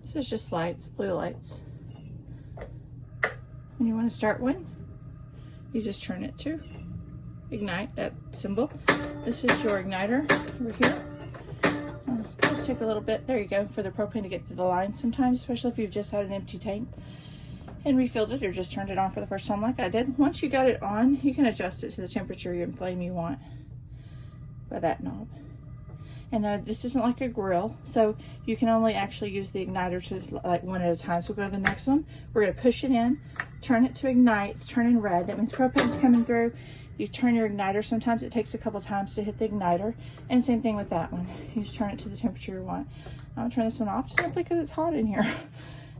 This is just lights, blue lights. When you want to start one, you just turn it to ignite, that symbol. This is your igniter over here. Just take a little bit, there you go, for the propane to get to the line sometimes, especially if you've just had an empty tank and refilled it or just turned it on for the first time like I did. Once you got it on, you can adjust it to the temperature and flame you want by that knob. And this isn't like a grill, so you can only actually use the igniter to like one at a time. So we'll go to the next one. We're going to push it in, turn it to ignite. It's turning red. That means propane's coming through. You turn your igniter. Sometimes it takes a couple times to hit the igniter. And same thing with that one. You just turn it to the temperature you want. I'm going to turn this one off simply because it's hot in here.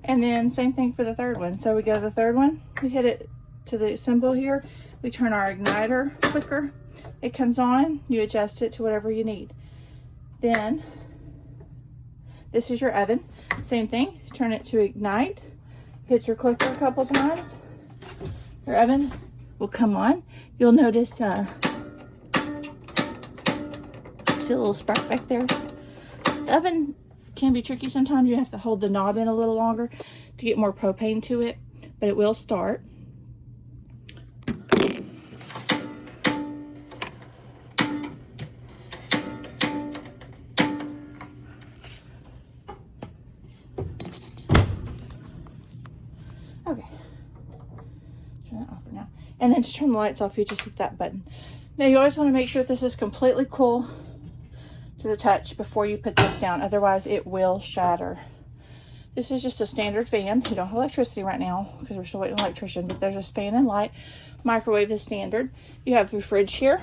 And then same thing for the third one. So we go to the third one. We hit it to the symbol here. We turn our igniter clicker. It comes on. You adjust it to whatever you need. Then this is your oven. Same thing. Turn it to ignite. Hit your clicker a couple times. Your oven will come on. You'll notice see a little spark back there. The oven can be tricky sometimes. You have to hold the knob in a little longer to get more propane to it, but it will start. Okay, turn that off for now. And then to turn the lights off, you just hit that button. Now you always want to make sure this is completely cool to the touch before you put this down, otherwise it will shatter. This is just a standard fan. You don't have electricity right now because we're still waiting on an electrician, but there's this fan and light. Microwave is standard. You have your fridge here.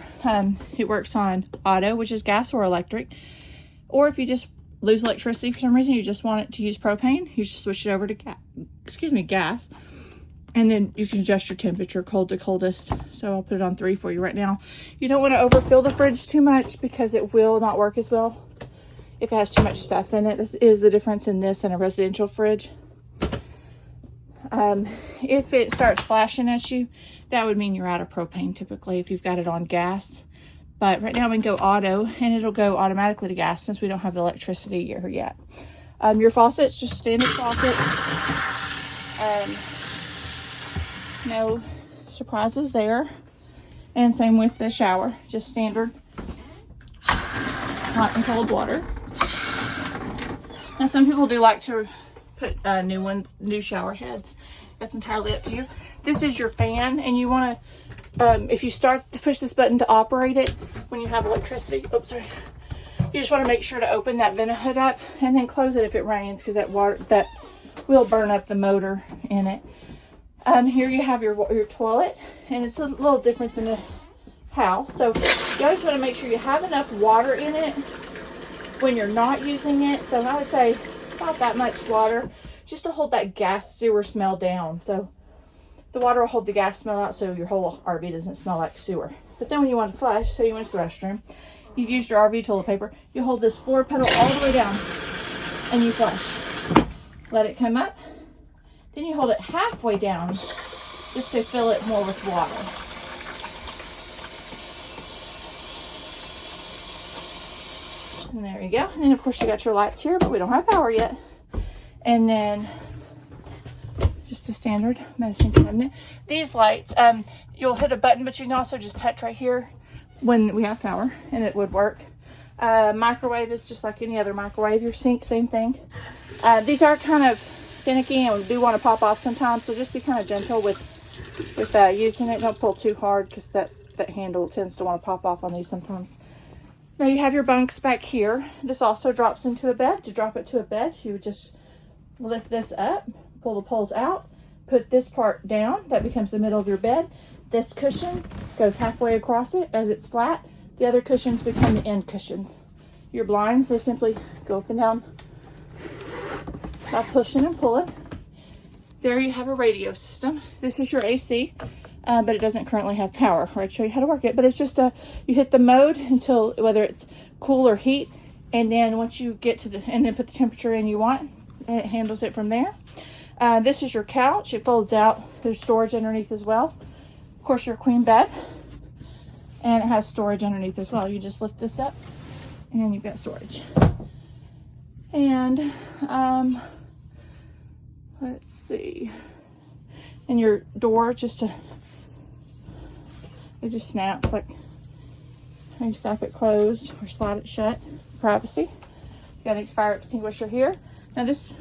It works on auto, which is gas or electric. Or if you just lose electricity for some reason, you just want it to use propane, you just switch it over to gas. And then you can adjust your temperature, cold to coldest. So I'll put it on 3 for you right now. You don't want to overfill the fridge too much because it will not work as well if it has too much stuff in it. This is the difference in this and a residential fridge. If it starts flashing at you, that would mean you're out of propane typically if you've got it on gas. But right now we can go auto and it'll go automatically to gas since we don't have the electricity here yet. Your faucet's just standard faucet. No surprises there. And same with the shower, just standard hot and cold water. Now some people do like to put new shower heads. That's entirely up to you. This is your fan, and you want to, if you start to push this button to operate it when you have electricity, oops, sorry. You just want to make sure to open that vent hood up and then close it if it rains, because that will burn up the motor in it. Here you have your toilet, and it's a little different than a house. So you always want to make sure you have enough water in it when you're not using it. So I would say about that much water just to hold that gas sewer smell down. So the water will hold the gas smell out so your whole RV doesn't smell like sewer. But then when you want to flush, say you went to the restroom, you've used your RV toilet paper, you hold this floor pedal all the way down and you flush. Let it come up. Then you hold it halfway down just to fill it more with water. And there you go. And then of course you got your lights here, but we don't have power yet. And then just a standard medicine cabinet. These lights, you'll hit a button, but you can also just touch right here when we have power and it would work. Microwave is just like any other microwave. Your sink, same thing. These are kind of finicky and do want to pop off sometimes, so just be kind of gentle with using it. Don't pull too hard because that handle tends to want to pop off on these sometimes. Now you have your bunks back here. This also drops into a bed. To drop it to a bed, you would just lift this up, pull the poles out, put this part down. That becomes the middle of your bed. This cushion goes halfway across it as it's flat. The other cushions become the end cushions. Your blinds, they simply go up and down by pushing and pulling. There you have a radio system. This is your AC, but it doesn't currently have power. I'll show you how to work it, but it's just you hit the mode until whether it's cool or heat, and then once you get to and then put the temperature in you want, and it handles it from there. This is your couch. It folds out. There's storage underneath as well. Of course, your queen bed, and it has storage underneath as well. You just lift this up and you've got storage. And let's see. And your door it just snaps like you snap it closed or slide it shut. Privacy. Got an fire extinguisher here. Now this